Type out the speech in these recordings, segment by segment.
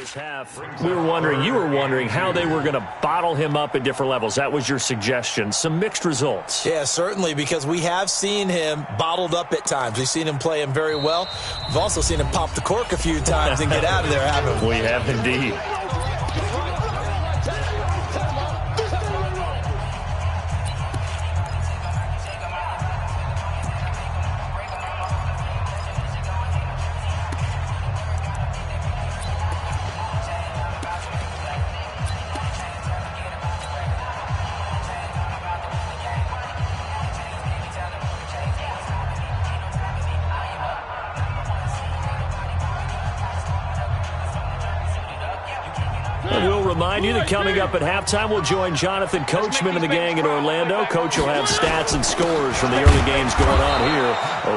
this half, you were wondering how they were going to bottle him up at different levels. That was your suggestion. Some mixed results. Yeah, certainly, because we have seen him bottled up at times. We've seen him play him very well. We've also seen him pop the cork a few times and get out of there, haven't we? We have indeed. We'll remind you that coming up at halftime, we'll join Jonathan Coachman and the gang in Orlando. Coach will have stats and scores from the early games going on here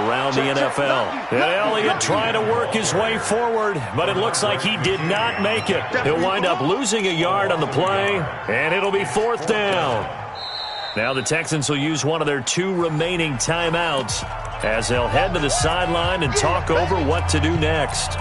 around the NFL. And Elliott trying to work his way forward, but it looks like he did not make it. He'll wind up losing a yard on the play, and it'll be 4th down. Now the Texans will use one of their 2 remaining timeouts as they'll head to the sideline and talk over what to do next.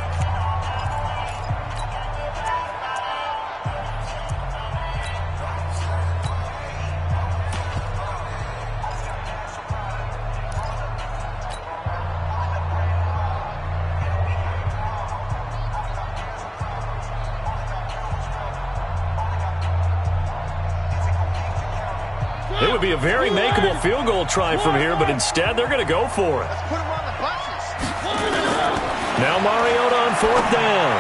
It would be a very makeable field goal try from here, but instead they're going to go for it. Now Mariota on 4th down.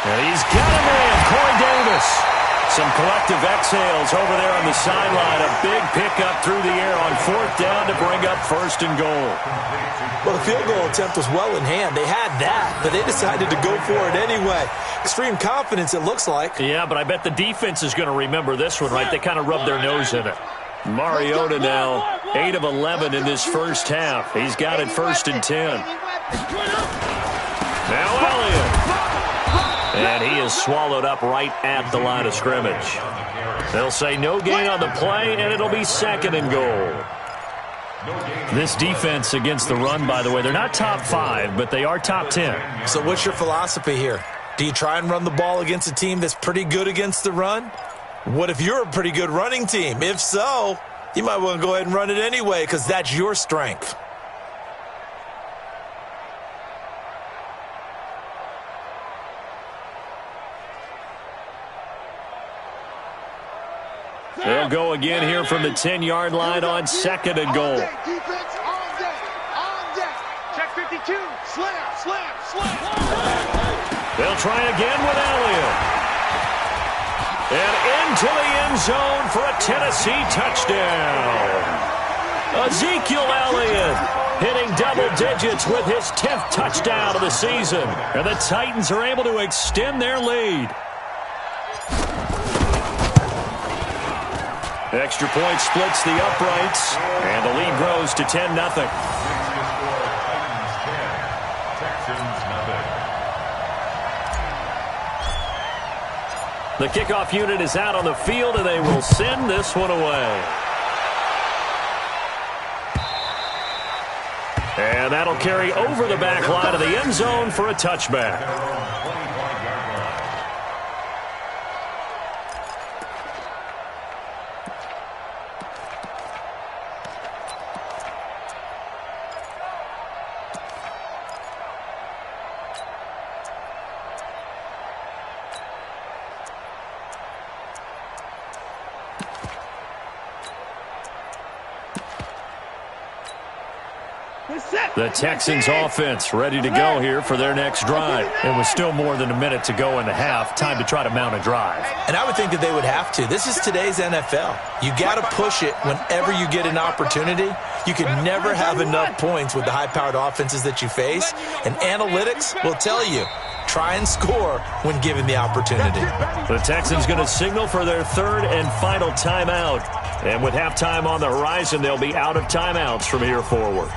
And he's got a man, Corey Davis. Some collective exhales over there on the sideline. A big pickup through the air on 4th down to bring up 1st and goal. Well, the field goal attempt was well in hand. They had that, but they decided to go for it anyway. Extreme confidence, it looks like. Yeah, but I bet the defense is going to remember this one, right? They kind of rubbed their nose in it. Mariota now 8 of 11 in this first half. He's got it 1st and 10. Now Elliott. And he is swallowed up right at the line of scrimmage. They'll say no gain on the play, and it'll be 2nd and goal. This defense against the run, by the way, they're not top 5, but they are top 10. So what's your philosophy here? Do you try and run the ball against a team that's pretty good against the run? What if you're a pretty good running team? If so, you might want to go ahead and run it anyway because that's your strength. They'll go again here from the 10-yard line on 2nd and goal. Defense on deck. Check 52. Slam. They'll try again with Elliott. And into the end zone for a Tennessee touchdown. Ezekiel Elliott hitting double digits with his 10th touchdown of the season. And the Titans are able to extend their lead. Extra point splits the uprights, and the lead grows to 10-0. The kickoff unit is out on the field, and they will send this one away. And that'll carry over the back line of the end zone for a touchback. The Texans offense ready to go here for their next drive. It was still more than a minute to go in the half. Time to try to mount a drive. And I would think that they would have to. This is today's NFL. You got to push it whenever you get an opportunity. You can never have enough points with the high-powered offenses that you face. And analytics will tell you, try and score when given the opportunity. The Texans going to signal for their 3rd and final timeout. And with halftime on the horizon, they'll be out of timeouts from here forward.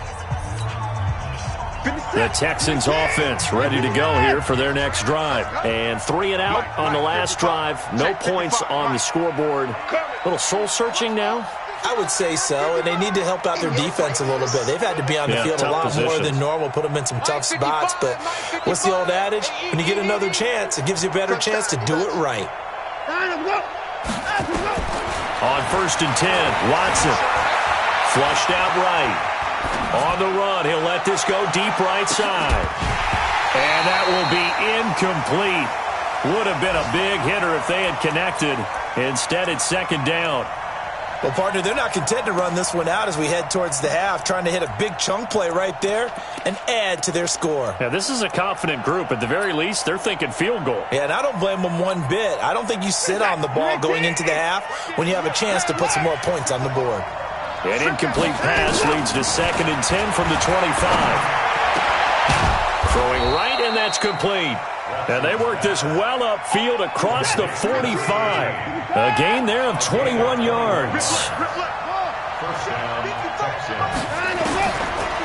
The Texans offense ready to go here for their next drive. And 3 and out on the last drive. No points on the scoreboard. A little soul-searching now. I would say so, and they need to help out their defense a little bit. They've had to be on the field a lot more than normal, put them in some tough spots. But what's the old adage? When you get another chance, it gives you a better chance to do it right. On 1st and 10, Watson. Flushed out right. On the run, he'll let this go deep right side. And that will be incomplete. Would have been a big hitter if they had connected. Instead, it's 2nd down. Well, partner, they're not content to run this one out as we head towards the half, trying to hit a big chunk play right there and add to their score. Yeah, this is a confident group. At the very least, they're thinking field goal. Yeah, and I don't blame them one bit. I don't think you sit on the ball going into the half when you have a chance to put some more points on the board. An incomplete pass leads to 2nd and 10 from the 25. Throwing right, and that's complete. And they work this well upfield across the 45. A gain there of 21 yards.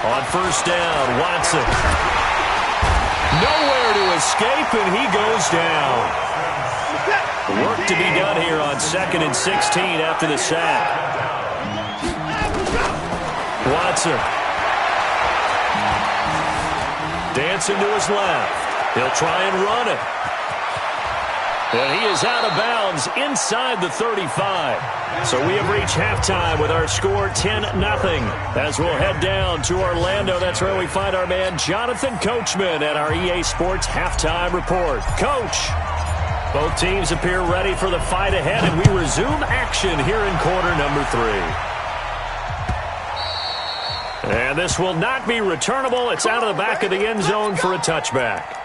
On 1st down, Watson. Nowhere to escape, and he goes down. Work to be done here on 2nd and 16 after the sack. Watson. Dancing to his left. He'll try and run it. And he is out of bounds inside the 35. So we have reached halftime with our score 10-0. As we'll head down to Orlando, that's where we find our man Jonathan Coachman at our EA Sports Halftime Report. Coach, both teams appear ready for the fight ahead, and we resume action here in quarter number 3. And this will not be returnable. It's out of the back of the end zone for a touchback.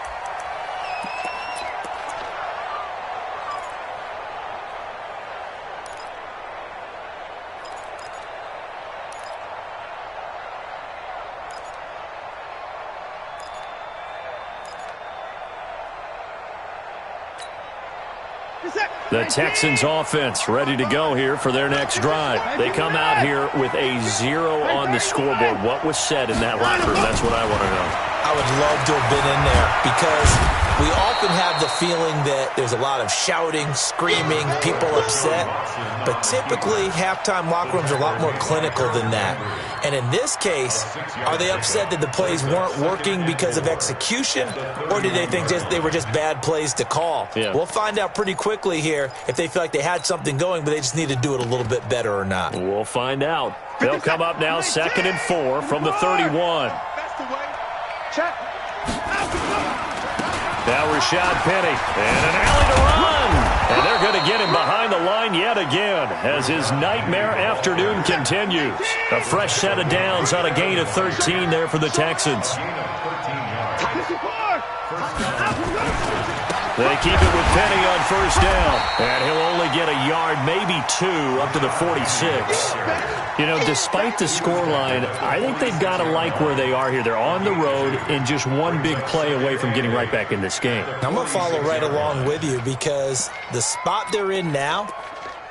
The Texans offense ready to go here for their next drive. They come out here with a 0 on the scoreboard. What was said in that locker room? That's what I want to know. I would love to have been in there because we often have the feeling that there's a lot of shouting, screaming, people upset. But typically, halftime locker rooms are a lot more clinical than that. And in this case, are they upset that the plays weren't working because of execution, or did they think they were just bad plays to call? Yeah. We'll find out pretty quickly here if they feel like they had something going, but they just need to do it a little bit better or not. We'll find out. They'll come up now 2nd and 4 from the 31. Now Rashad Penny, and an alley to run. And they're going to get him behind the line yet again as his nightmare afternoon continues. A fresh set of downs on a gain of 13 there for the Texans. They keep it with Penny on 1st down. And he'll only get a yard, maybe 2, up to the 46. You know, despite the scoreline, I think they've got to like where they are here. They're on the road and just one big play away from getting right back in this game. I'm going to follow right along with you because the spot they're in now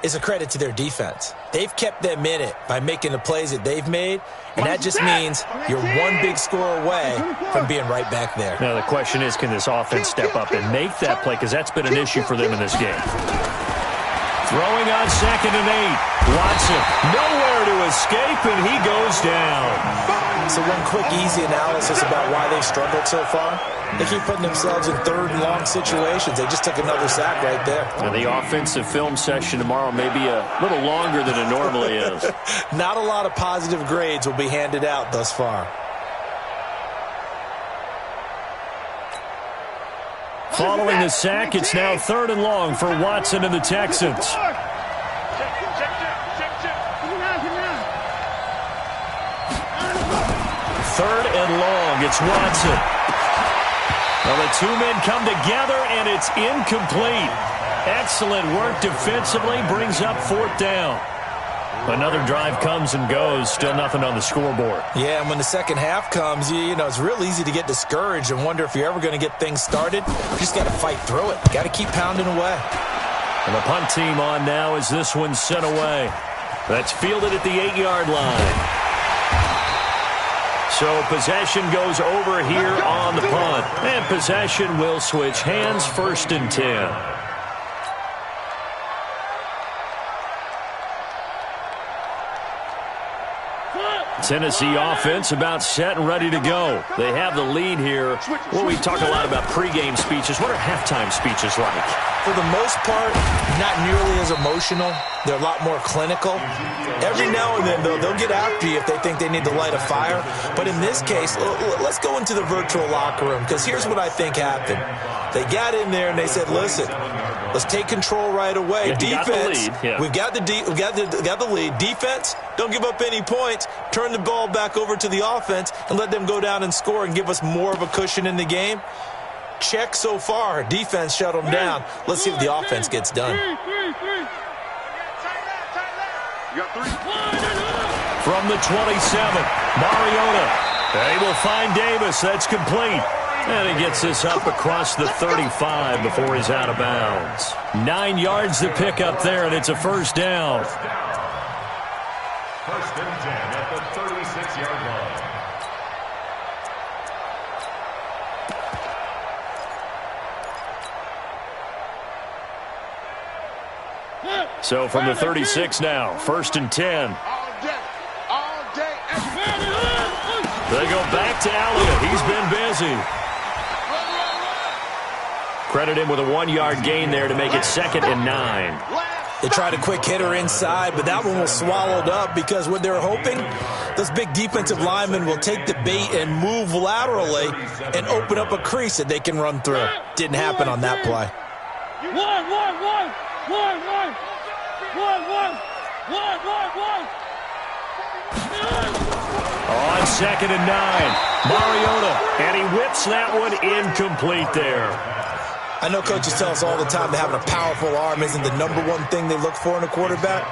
is a credit to their defense. They've kept them in it by making the plays that they've made, and that just means you're one big score away from being right back there. Now, the question is, can this offense step up and make that play? Because that's been an issue for them in this game. Throwing on 2nd and 8. Watson, nowhere to escape, and he goes down. So one quick, easy analysis about why they've struggled so far. They keep putting themselves in 3rd and long situations. They just took another sack right there. And the offensive film session tomorrow may be a little longer than it normally is. Not a lot of positive grades will be handed out thus far. Following the sack, it's now 3rd and long for Watson and the Texans. 3rd and long, it's Watson. Well, the two men come together, and it's incomplete. Excellent work defensively, brings up 4th down. Another drive comes and goes, still nothing on the scoreboard. Yeah, and when the second half comes, you know, it's real easy to get discouraged and wonder if you're ever going to get things started. You just got to fight through it. Got to keep pounding away. And the punt team on now as this one's sent away. That's fielded at the 8-yard line. So possession goes over here on the punt. And possession will switch hands, 1st and 10. Tennessee offense about set and ready to go. They have the lead here. Well, we talk a lot about pregame speeches. What are halftime speeches like? For the most part, not nearly as emotional. They're a lot more clinical. Every now and then, though, they'll get after you if they think they need to light a fire. But in this case, let's go into the virtual locker room, because here's what I think happened. They got in there and they said, listen, let's take control right away. Defense, we've got the lead. Defense, don't give up any points. Turn the ball back over to the offense and let them go down and score and give us more of a cushion in the game. Check so far. Defense shut them down. Let's see if the offense gets done. From the 27, Mariota. They will find Davis. That's complete. And he gets this up across the 35 before he's out of bounds. 9 yards to pick up there, and it's a first down. First and 10 at the 36-yard line. So from the 36 now, first and 10. All day. They go back to Elliott. He's been busy. Credit him with a 1-yard gain there to make it 2nd and 9. They tried a quick hitter inside, but that one was swallowed up because what they're hoping, those big defensive linemen will take the bait and move laterally and open up a crease that they can run through. Didn't happen on that play. On 2nd and 9, Mariota, and he whips that one incomplete there. I know coaches tell us all the time that having a powerful arm isn't the #1 thing they look for in a quarterback.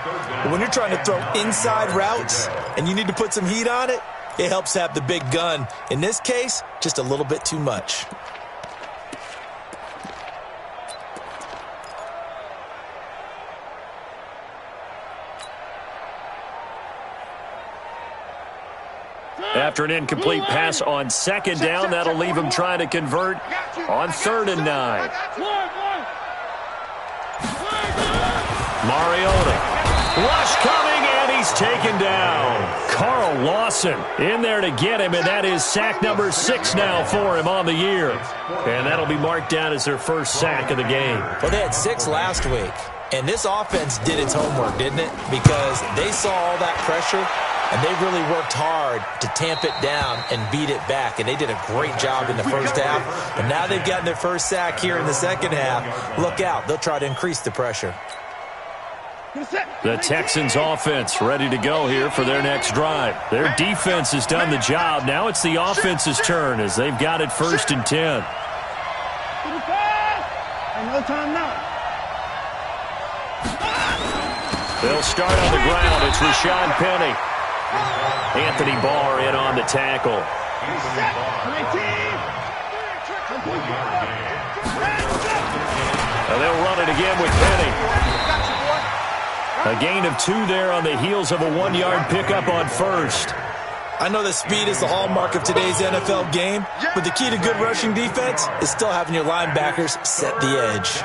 But when you're trying to throw inside routes and you need to put some heat on it, it helps have the big gun. In this case, just a little bit too much. After an incomplete pass on 2nd down, that'll leave him trying to convert on 3rd and 9. Mariota. Rush coming, and he's taken down. Carl Lawson in there to get him, and that is sack number 6 now for him on the year. And that'll be marked down as their first sack of the game. Well, they had 6 last week, and this offense did its homework, didn't it? Because they saw all that pressure, and they really worked hard to tamp it down and beat it back. And they did a great job in the first half. But now they've gotten their first sack here in the second half. Look out. They'll try to increase the pressure. The Texans offense ready to go here for their next drive. Their defense has done the job. Now it's the offense's turn as they've got it 1st and 10. No time now. They'll start on the ground. It's Rashad Penny. Anthony Barr in on the tackle. And they'll run it again with Penny. A gain of 2 there on the heels of a 1-yard pickup on 1st. I know that speed is the hallmark of today's NFL game, but the key to good rushing defense is still having your linebackers set the edge.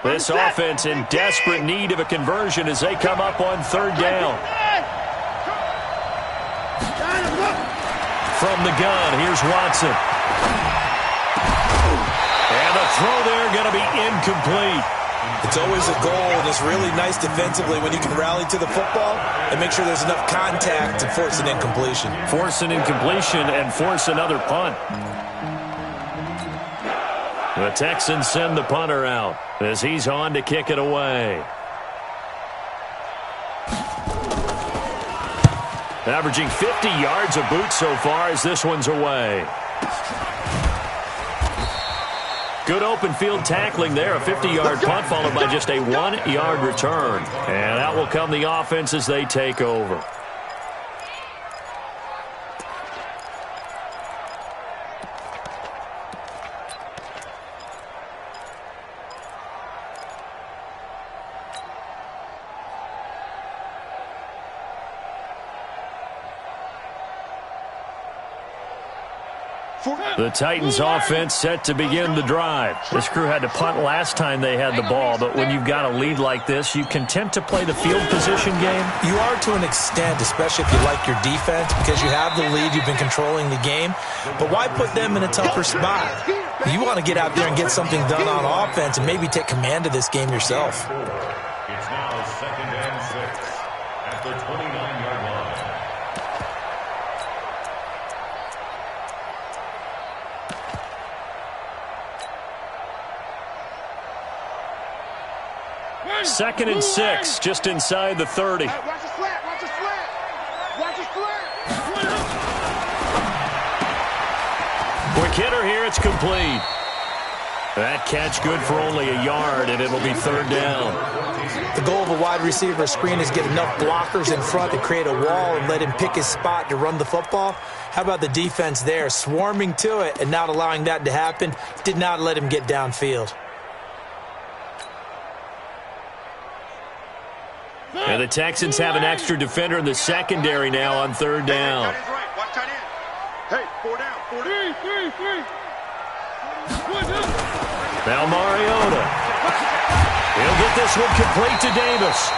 This offense in desperate need of a conversion as they come up on 3rd down. From the gun, here's Watson. And the throw there going to be incomplete. It's always a goal, and it's really nice defensively when you can rally to the football and make sure there's enough contact to force an incompletion. Force an incompletion and force another punt. The Texans send the punter out as he's on to kick it away. Averaging 50 yards a boot so far as this one's away. Good open field tackling there. A 50-yard punt followed by just a 1-yard return. And out will come the offense as they take over. The Titans offense set to begin the drive. This crew had to punt last time they had the ball, but when you've got a lead like this, you content to play the field position game? You are to an extent, especially if you like your defense, because you have the lead, you've been controlling the game. But why put them in a tougher spot? You want to get out there and get something done on offense and maybe take command of this game yourself. It's now 2nd and 6 at the 29-yard line. Second and 6, just inside the 30. Watch the slant, watch the slant. Watch the slant. Quick hitter here, it's complete. That catch good for only a yard, and it'll be 3rd down. The goal of a wide receiver screen is get enough blockers in front to create a wall and let him pick his spot to run the football. How about the defense there, swarming to it and not allowing that to happen? Did not let him get downfield. And the Texans have an extra defender in the secondary now on 3rd down. Watch tight end. Hey, 4 down, 4 down. Now Mariota. He'll get this one complete to Davis.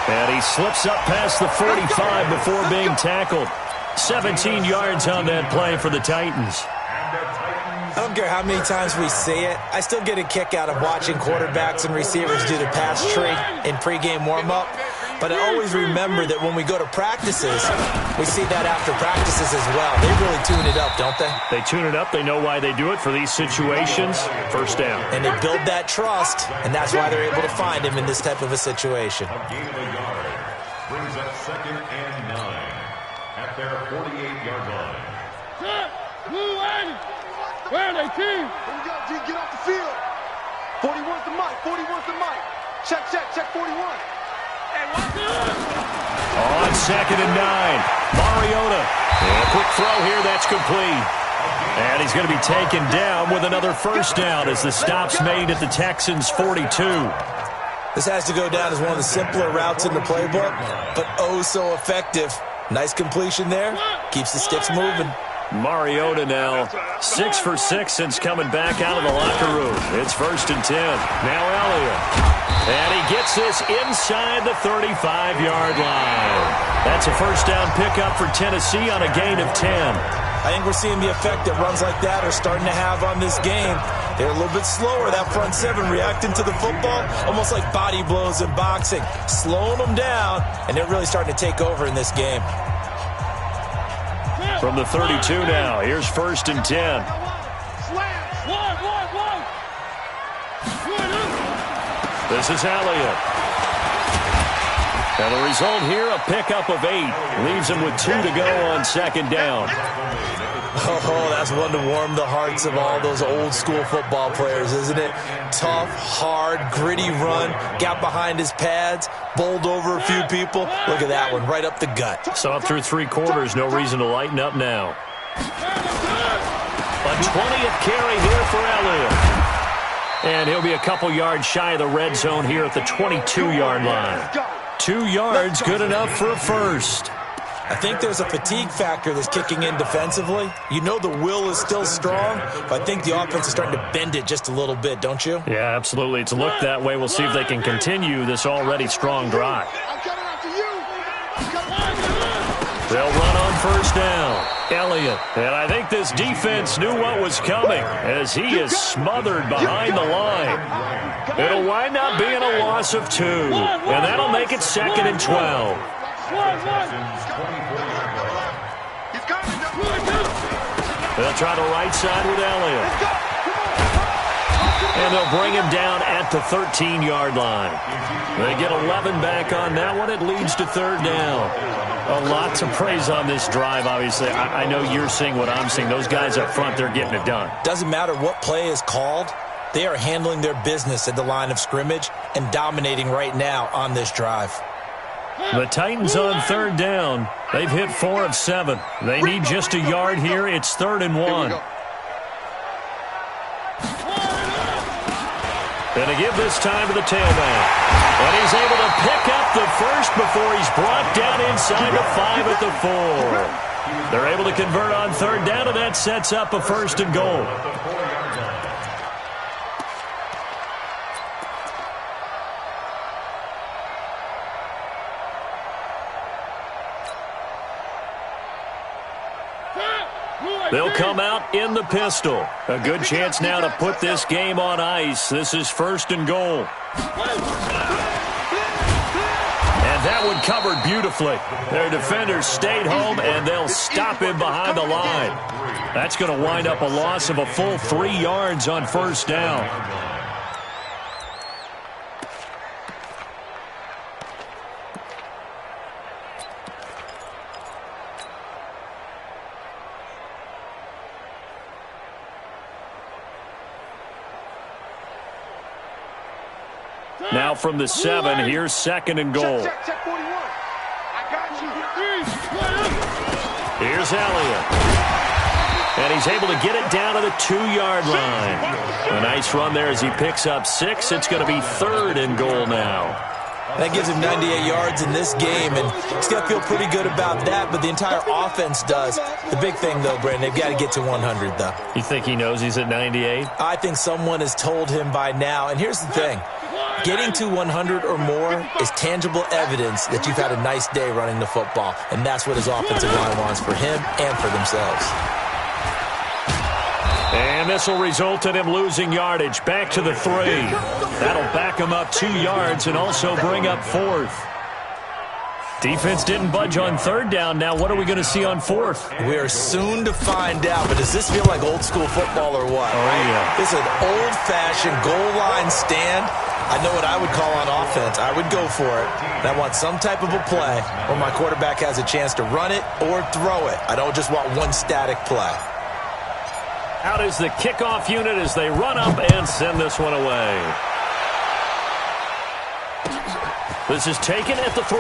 And he slips up past the 45 before being tackled. 17 yards on that play for the Titans. I don't care how many times we see it. I still get a kick out of watching quarterbacks and receivers do the pass tree in pregame warm-up. But I always remember that when we go to practices, we see that after practices as well. They really tune it up, don't they? They tune it up. They know why they do it for these situations. 1st down. And they build that trust, and that's why they're able to find him in this type of a situation. A gain of a yard brings up 2nd and 9 at their 48-yard line. Where are they, team? Here we go, G, get off the field. 41's the mic, 41's the mic. Check 41. On 2nd and 9, Mariota. And a quick throw here, that's complete. And he's going to be taken down with another 1st down as the stop's made at the Texans' 42. This has to go down as one of the simpler routes in the playbook, but oh so effective. Nice completion there. Keeps the sticks moving. Mariota now 6 for 6 since coming back out of the locker room. It's 1st and 10. Now Elliott. And he gets this inside the 35-yard line. That's a 1st down pickup for Tennessee on a gain of 10. I think we're seeing the effect that runs like that are starting to have on this game. They're a little bit slower, that front 7, reacting to the football, almost like body blows in boxing, slowing them down, and they're really starting to take over in this game. From the 32 now, here's 1st and 10. This is Elliott. And the result here, a pickup of 8. Leaves him with 2 to go on 2nd down. Oh, that's one to warm the hearts of all those old school football players, isn't it? Tough, hard, gritty run, got behind his pads, bowled over a few people. Look at that one, right up the gut. Saw it through 3 quarters, no reason to lighten up now. A 20th carry here for Elliott. And he'll be a couple yards shy of the red zone here at the 22-yard line. 2 yards, good enough for a 1st. I think there's a fatigue factor that's kicking in defensively. You know the will is still strong, but I think the offense is starting to bend it just a little bit, don't you? Yeah, absolutely. It's looked that way. We'll see if they can continue this already strong drive. They'll run on 1st down. Elliott. And I think this defense knew what was coming as he is smothered behind the line. It'll wind up being a loss of 2. And that'll make it 2nd and 12. They'll try the right side with Elliott. And they'll bring him down at the 13-yard line. They get 11 back on that one. It leads to 3rd down. A lot to praise on this drive, obviously. I know you're seeing what I'm seeing. Those guys up front, they're getting it done. Doesn't matter what play is called. They are handling their business at the line of scrimmage and dominating right now on this drive. The Titans on 3rd down. They've hit 4 of 7. They need just a yard here. It's 3rd and 1. And to give this time to the tailback. And he's able to pick up the 1st before he's brought down inside the 5 at the 4. They're able to convert on third down, and that sets up a first and goal. They'll come out in the pistol. A good chance now to put this game on ice. This is first and goal. And that one covered beautifully. Their defenders stayed home, and they'll stop him behind the line. That's going to wind up a loss of a full 3 yards on first down. Now from the 7, here's second and goal. Check 41. I got you. Here's Elliott. And he's able to get it down to the 2-yard line. A nice run there as he picks up 6. It's going to be third and goal now. That gives him 98 yards in this game, and he's going to feel pretty good about that, but the entire offense does. The big thing, though, Brandon, they've got to get to 100, though. You think he knows he's at 98? I think someone has told him by now, and here's the thing. Getting to 100 or more is tangible evidence that you've had a nice day running the football, and that's what his offensive line wants for him and for themselves. And this will result in him losing yardage. Back to the 3. That'll back him up 2 yards and also bring up fourth. Defense didn't budge on third down. Now what are we going to see on fourth? We are soon to find out, but does this feel like old school football or what? Oh, yeah. This is an old-fashioned goal line stand. I know what I would call on offense. I would go for it. And I want some type of a play where my quarterback has a chance to run it or throw it. I don't just want one static play. Out is the kickoff unit as they run up and send this one away. This is taken at the 3.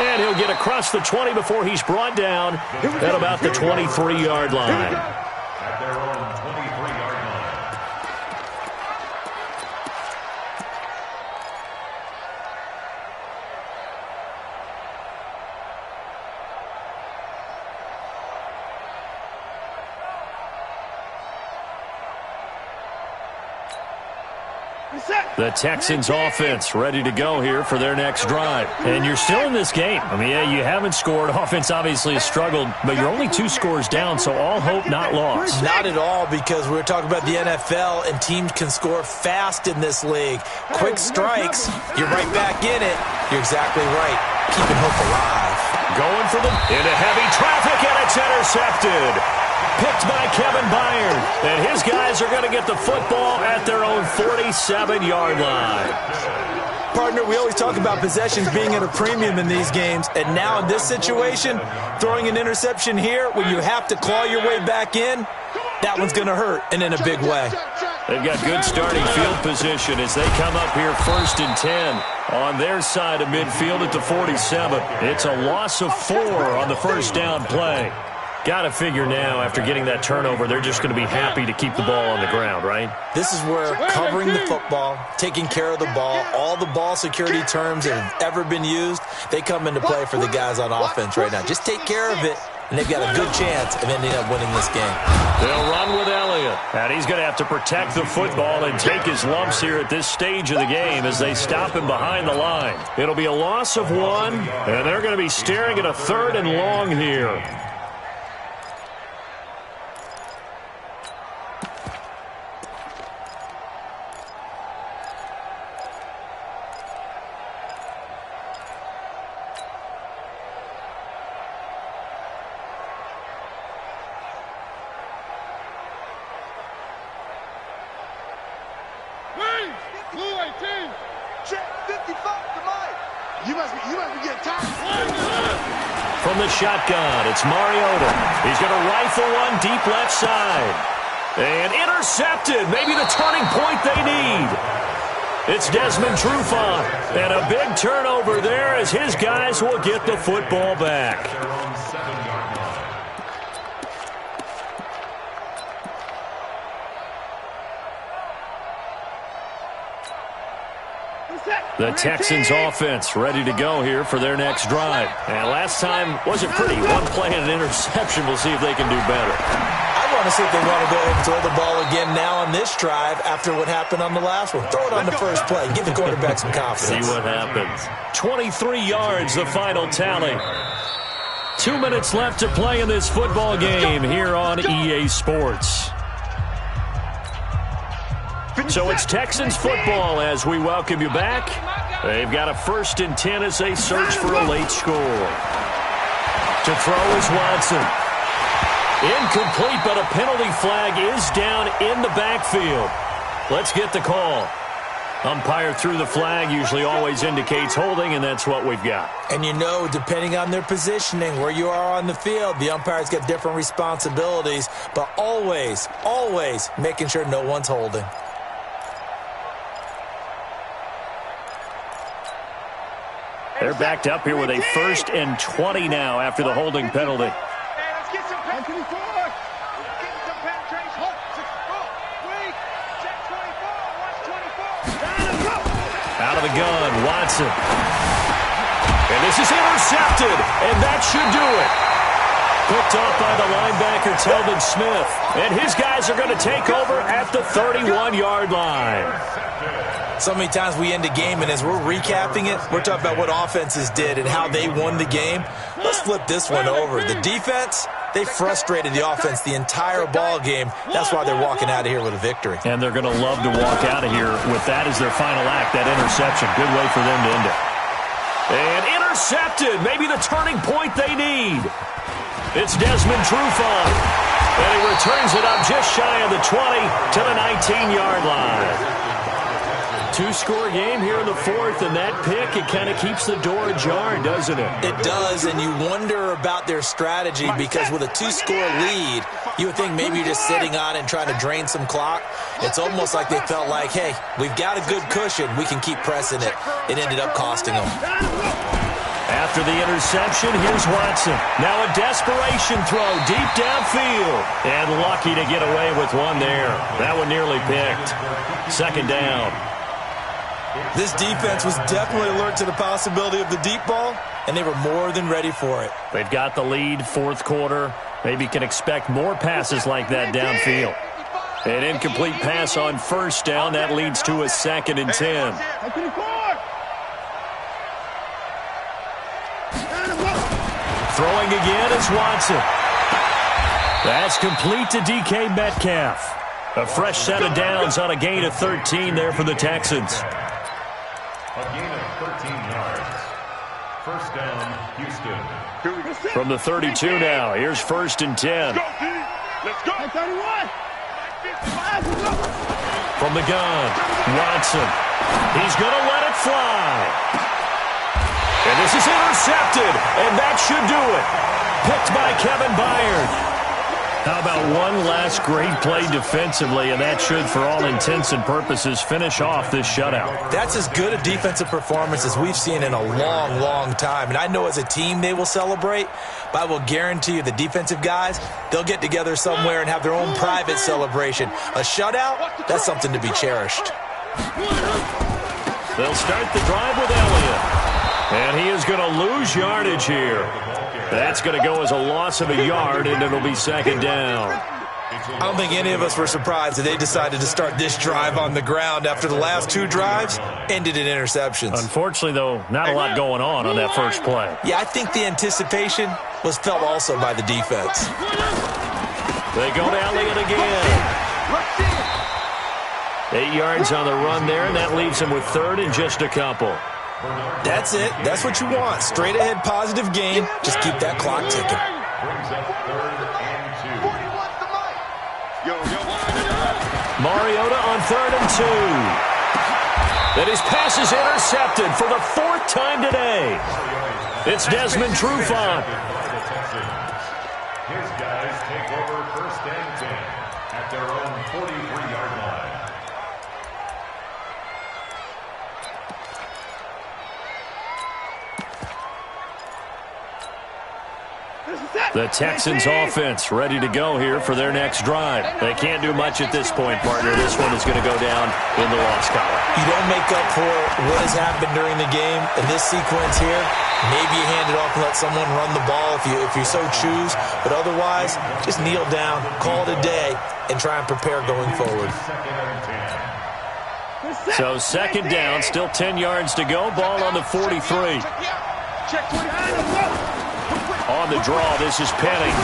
And he'll get across the 20 before he's brought down at about the 23-yard line. At their own 23-yard line. The Texans offense ready to go here for their next drive. And you're still in this game. I mean, yeah, you haven't scored. Offense obviously has struggled, but you're only 2 scores down, so all hope not lost. Not at all, because we're talking about the NFL, and teams can score fast in this league. Quick strikes, you're right back in it. You're exactly right. Keeping hope alive. Going for them into heavy traffic, and it's intercepted. Picked by Kevin Byard. And his guys are going to get the football at their own 47-yard line. Partner, we always talk about possessions being at a premium in these games. And now in this situation, throwing an interception here when you have to claw your way back in, that one's going to hurt, and in a big way. They've got good starting field position as they come up here first and 10 on their side of midfield at the 47. It's a loss of 4 on the first down play. Got to figure now, after getting that turnover, they're just going to be happy to keep the ball on the ground, right? This is where covering the football, taking care of the ball, all the ball security terms that have ever been used, they come into play for the guys on offense right now. Just take care of it, and they've got a good chance of ending up winning this game. They'll run with Elliott, and he's going to have to protect the football and take his lumps here at this stage of the game as they stop him behind the line. It'll be a loss of 1, and they're going to be staring at a 3rd and long here. From the shotgun, it's Mariota. He's going to rifle one deep left side. And intercepted. Maybe the turning point they need. It's Desmond Trufant. And a big turnover there as his guys will get the football back. What's that? The Texans offense ready to go here for their next drive. And last time wasn't pretty. One play and an interception. We'll see if they can do better. I want to see if they want to go ahead and throw the ball again now on this drive after what happened on the last one. Throw it on the first play. Give the quarterback some confidence. See what happens. 23 yards, the final tally. 2 minutes left to play in this football game here on EA Sports. So it's Texans football as we welcome you back. They've got a 1st and 10 as they search for a late score. To throw is Watson. Incomplete, but a penalty flag is down in the backfield. Let's get the call. Umpire threw the flag, usually always indicates holding, and that's what we've got. And you know, depending on their positioning, where you are on the field, the umpire's got different responsibilities, but always, always making sure no one's holding. They're backed up here with a 1st and 20 now after the holding penalty. Out of the gun, Watson. And this is intercepted, and that should do it. Picked off by the linebacker, Telvin Smith. And his guys are going to take over at the 31-yard line. So many times we end a game, and as we're recapping it, we're talking about what offenses did and how they won the game. Let's flip this one over. The defense, they frustrated the offense the entire ball game. That's why they're walking out of here with a victory. And they're going to love to walk out of here with that as their final act, that interception. Good way for them to end it. And intercepted, maybe the turning point they need. It's Desmond Trufant. And he returns it up just shy of the 20 to the 19-yard line. 2-score game here in the 4th, and that pick, it kind of keeps the door ajar, doesn't it? It does, and you wonder about their strategy because with a 2-score lead, you would think maybe you're just sitting on and trying to drain some clock. It's almost like they felt like, hey, we've got a good cushion. We can keep pressing it. It ended up costing them. After the interception, here's Watson. Now a desperation throw deep downfield. And lucky to get away with one there. That one nearly picked. 2nd down. This defense was definitely alert to the possibility of the deep ball, and they were more than ready for it. They've got the lead, 4th quarter. Maybe can expect more passes like that downfield. An incomplete pass on 1st down. That leads to a 2nd and 10. Throwing again is Watson. That's complete to DK Metcalf. A fresh set of downs on a gain of 13 there for the Texans. A gain of 13 yards. 1st down, Houston. From the 32 now, here's 1st and 10. Let's go. 31. From the gun, Watson. He's going to let it fly. And this is intercepted, and that should do it. Picked by Kevin Byard. How about one last great play defensively, and that should, for all intents and purposes, finish off this shutout. That's as good a defensive performance as we've seen in a long, long time. And I know as a team they will celebrate, but I will guarantee you the defensive guys, they'll get together somewhere and have their own private celebration. A shutout, that's something to be cherished. They'll start the drive with Elliott. And he is going to lose yardage here. That's going to go as a loss of a yard, and it'll be 2nd down. I don't think any of us were surprised that they decided to start this drive on the ground after the last 2 drives ended in interceptions. Unfortunately, though, not a lot going on that first play. Yeah, I think the anticipation was felt also by the defense. They go to Elliott again. 8 yards on the run there, and that leaves him with 3rd and just a couple. That's it. That's what you want. Straight ahead positive gain. Just keep that clock ticking. Brings up 3rd and 2. Mariota on 3rd and 2. That his pass is intercepted for the 4th time today. It's Desmond Trufant. His guys take over 1st and 10 at their own 43-yard line. The Texans offense ready to go here for their next drive. They can't do much at this point, partner. This one is going to go down in the loss column. You don't make up for what has happened during the game. In this sequence here, maybe you hand it off and let someone run the ball if you so choose. But otherwise, just kneel down, call it a day, and try and prepare going forward. So second down, still 10 yards to go. Ball on the 43. On the draw, this is Penning.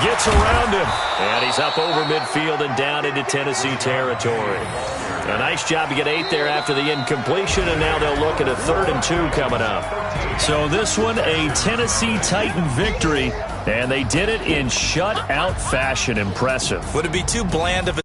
Gets around him. And he's up over midfield and down into Tennessee territory. A nice job to get 8 there after the incompletion, and now they'll look at a 3rd and 2 coming up. So this one, a Tennessee Titan victory, and they did it in shutout fashion. Impressive. Would it be too bland of a